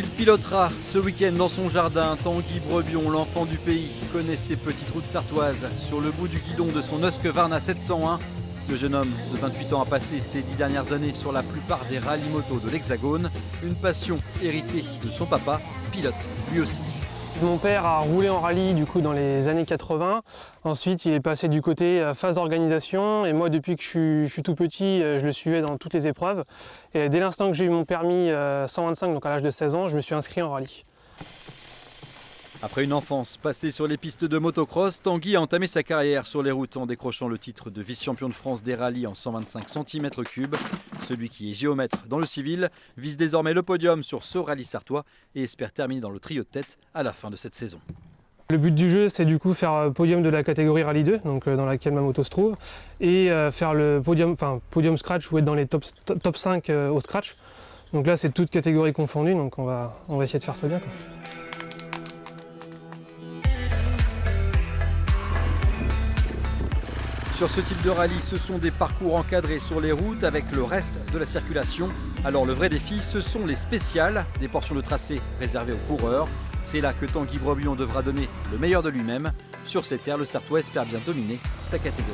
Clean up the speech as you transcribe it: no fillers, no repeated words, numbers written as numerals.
Il pilotera ce week-end dans son jardin. Tanguy Brebion, l'enfant du pays, connaît ses petites routes sartoises. Sur le bout du guidon de son Husqvarna 701, le jeune homme de 28 ans a passé ces 10 dernières années sur la plupart des rallyes moto de l'Hexagone. Une passion héritée de son papa, pilote lui aussi. Mon père a roulé en rallye du coup dans les années 80. Ensuite, il est passé du côté phase d'organisation et moi, depuis que je suis tout petit, je le suivais dans toutes les épreuves. Et dès l'instant que j'ai eu mon permis 125, donc à l'âge de 16 ans, je me suis inscrit en rallye. Après une enfance passée sur les pistes de motocross, Tanguy a entamé sa carrière sur les routes en décrochant le titre de vice-champion de France des rallyes en 125 cm3. Celui qui est géomètre dans le civil vise désormais le podium sur ce rallye sartois et espère terminer dans le trio de tête à la fin de cette saison. Le but du jeu, c'est du coup faire podium de la catégorie Rallye 2, donc dans laquelle ma moto se trouve, et faire le podium scratch ou être dans les top 5 au scratch. Donc là, c'est toutes catégories confondues, donc on va essayer de faire ça bien, quoi. Sur ce type de rallye, ce sont des parcours encadrés sur les routes avec le reste de la circulation. Alors le vrai défi, ce sont les spéciales, des portions de tracé réservées aux coureurs. C'est là que Tanguy Brebion devra donner le meilleur de lui-même. Sur ces terres, le Sartois espère bien dominer sa catégorie.